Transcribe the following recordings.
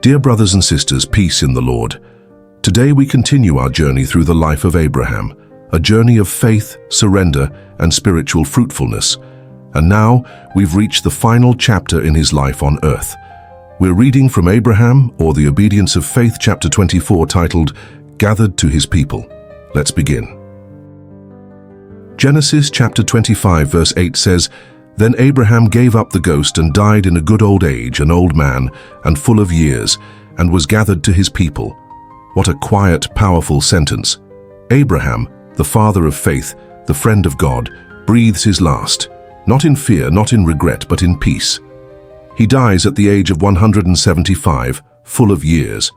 Dear brothers and sisters, peace in the Lord. Today we continue our journey through the life of Abraham, a journey of faith, surrender, and spiritual fruitfulness. And now we've reached the final chapter in his life on earth. We're reading from Abraham, or the Obedience of Faith, chapter 24, titled, Gathered to His People. Let's begin. Genesis chapter 25, verse 8 says, Then Abraham gave up the ghost and died in a good old age, an old man, and full of years, and was gathered to his people. What a quiet, powerful sentence. Abraham, the father of faith, the friend of God, breathes his last, not in fear, not in regret, but in peace. He dies at the age of 175, full of years.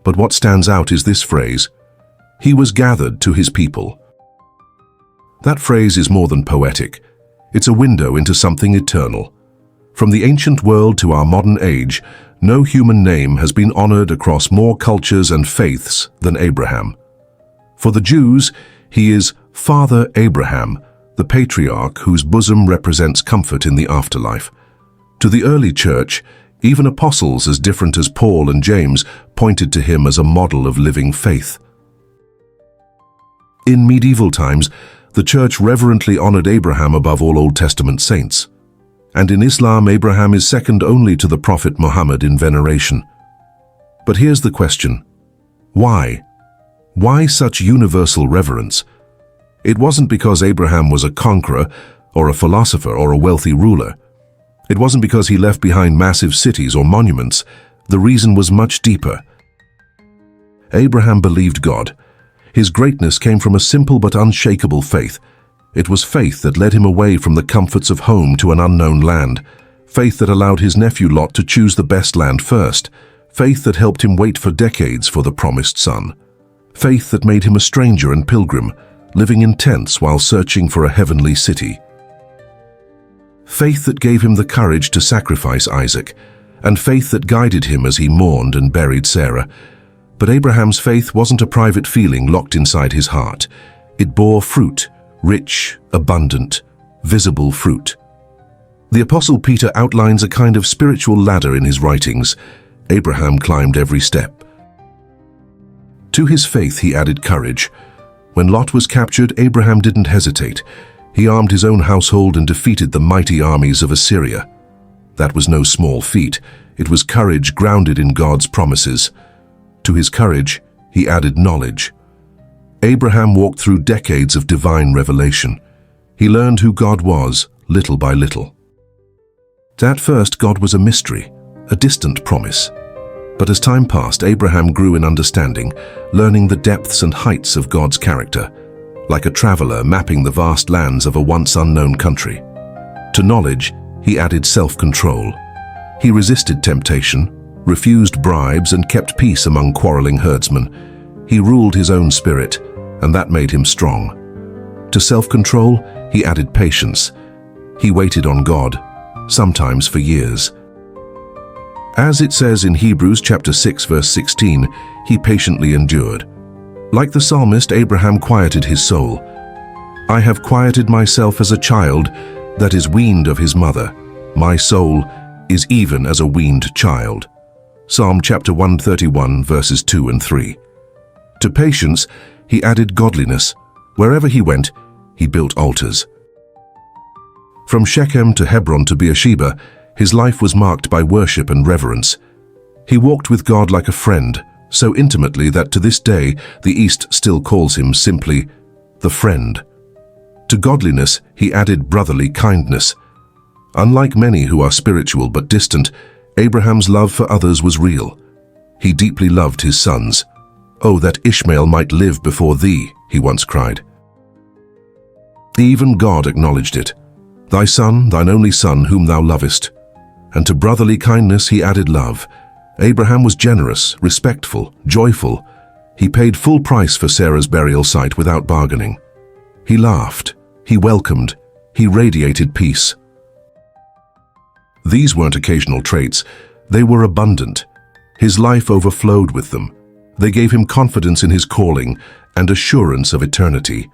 But what stands out is this phrase, he was gathered to his people. That phrase is more than poetic. It's a window into something eternal. From the ancient world to our modern age, no human name has been honored across more cultures and faiths than Abraham. For the Jews, he is Father Abraham, the patriarch whose bosom represents comfort in the afterlife. To the early church, even apostles as different as Paul and James pointed to him as a model of living faith. In medieval times, the church reverently honored Abraham above all Old Testament saints. And in Islam, Abraham is second only to the Prophet Muhammad in veneration. But here's the question. Why? Why such universal reverence? It wasn't because Abraham was a conqueror, or a philosopher, or a wealthy ruler. It wasn't because he left behind massive cities or monuments. The reason was much deeper. Abraham believed God. His greatness came from a simple but unshakable faith. It was faith that led him away from the comforts of home to an unknown land. Faith that allowed his nephew Lot to choose the best land first. Faith that helped him wait for decades for the promised son. Faith that made him a stranger and pilgrim, living in tents while searching for a heavenly city. Faith that gave him the courage to sacrifice Isaac, and faith that guided him as he mourned and buried Sarah. But Abraham's faith wasn't a private feeling locked inside his heart. It bore fruit, rich, abundant, visible fruit. The Apostle Peter outlines a kind of spiritual ladder in his writings. Abraham climbed every step. To his faith he added courage. When Lot was captured, Abraham didn't hesitate. He armed his own household and defeated the mighty armies of Assyria. That was no small feat. It was courage grounded in God's promises. To his courage, he added knowledge. Abraham walked through decades of divine revelation. He learned who God was, little by little. At first, God was a mystery, a distant promise. But as time passed, Abraham grew in understanding, learning the depths and heights of God's character, like a traveler mapping the vast lands of a once unknown country. To knowledge, he added self-control. He resisted temptation, refused bribes, and kept peace among quarreling herdsmen. He ruled his own spirit, and that made him strong. To self-control, he added patience. He waited on God, sometimes for years. As it says in Hebrews chapter 6, verse 16, he patiently endured. Like the psalmist, Abraham quieted his soul. I have quieted myself as a child that is weaned of his mother. My soul is even as a weaned child. Psalm chapter 131, verses 2 and 3. To patience, he added godliness. Wherever he went, he built altars. From Shechem to Hebron to Beersheba, his life was marked by worship and reverence. He walked with God like a friend, so intimately that to this day the East still calls him simply the friend. To godliness he added brotherly kindness. Unlike many who are spiritual but distant, Abraham's love for others was real. He deeply loved his sons. Oh, that Ishmael might live before thee, he once cried. Even God acknowledged it. Thy son, thine only son, whom thou lovest. And to brotherly kindness he added love. Abraham was generous, respectful, joyful. He paid full price for Sarah's burial site without bargaining. He laughed, he welcomed, he radiated peace. These weren't occasional traits, they were abundant. His life overflowed with them. They gave him confidence in his calling and assurance of eternity.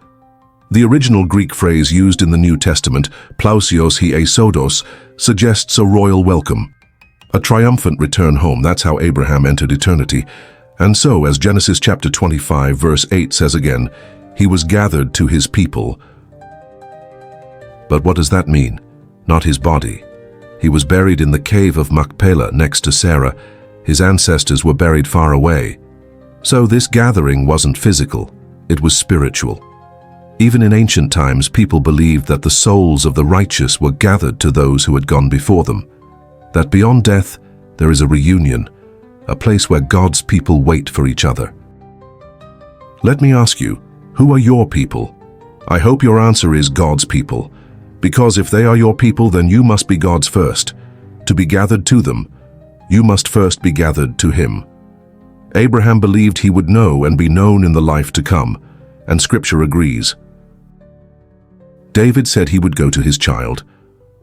The original Greek phrase used in the New Testament, plausios hi eisodos, suggests a royal welcome. A triumphant return home, that's how Abraham entered eternity. And so, as Genesis chapter 25 verse 8 says again, he was gathered to his people. But what does that mean? Not his body. He was buried in the cave of Machpelah next to Sarah. His ancestors were buried far away. So this gathering wasn't physical, it was spiritual. Even in ancient times, people believed that the souls of the righteous were gathered to those who had gone before them. That beyond death, there is a reunion, a place where God's people wait for each other. Let me ask you, who are your people? I hope your answer is God's people, because if they are your people, then you must be God's first. To be gathered to them, you must first be gathered to Him. Abraham believed he would know and be known in the life to come, and Scripture agrees. David said he would go to his child.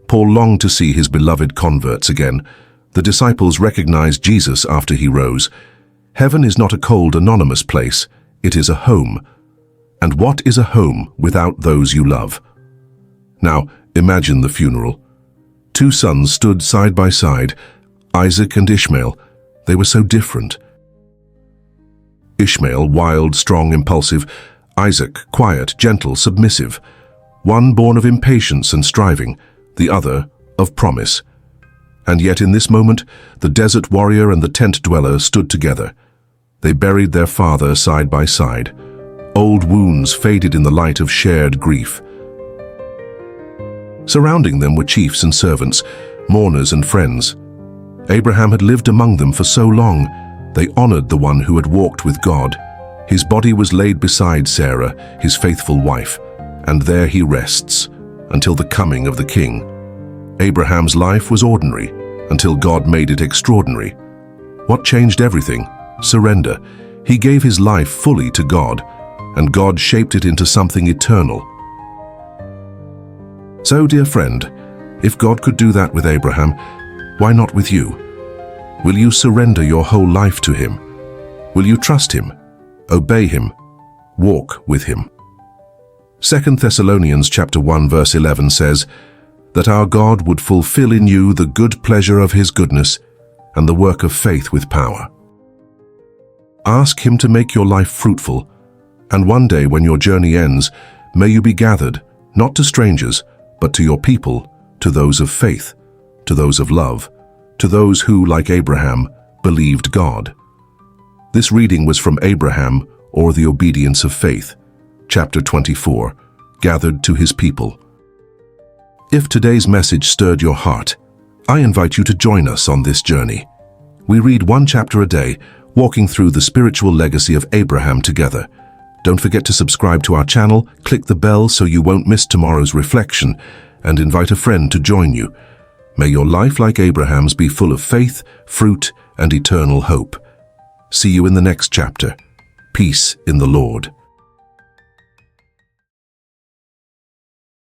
Paul longed to see his beloved converts again. The disciples recognized Jesus after he rose. Heaven is not a cold, anonymous place. It is a home. And what is a home without those you love? Now, imagine the funeral. 2 sons stood side by side, Isaac and Ishmael. They were so different. Ishmael, wild, strong, impulsive. Isaac, quiet, gentle, submissive. One born of impatience and striving, the other of promise. And yet in this moment, the desert warrior and the tent dweller stood together. They buried their father side by side. Old wounds faded in the light of shared grief. Surrounding them were chiefs and servants, mourners and friends. Abraham had lived among them for so long, they honored the one who had walked with God. His body was laid beside Sarah, his faithful wife, and there he rests, until the coming of the King. Abraham's life was ordinary, until God made it extraordinary. What changed everything? Surrender. He gave his life fully to God, and God shaped it into something eternal. So, dear friend, if God could do that with Abraham, why not with you? Will you surrender your whole life to Him? Will you trust Him, obey Him, walk with Him? 2 Thessalonians chapter 1 verse 11 says, that our God would fulfill in you the good pleasure of His goodness and the work of faith with power. Ask Him to make your life fruitful, and one day when your journey ends, may you be gathered, not to strangers, but to your people, to those of faith, to those of love, to those who, like Abraham, believed God. This reading was from Abraham, or the Obedience of Faith, chapter 24, gathered to his people. If today's message stirred your heart, I invite you to join us on this journey. We read 1 chapter a day, walking through the spiritual legacy of Abraham together. Don't forget to subscribe to our channel, click the bell so you won't miss tomorrow's reflection, and invite a friend to join you. May your life, like Abraham's, be full of faith, fruit, and eternal hope. See you in the next chapter. Peace in the Lord.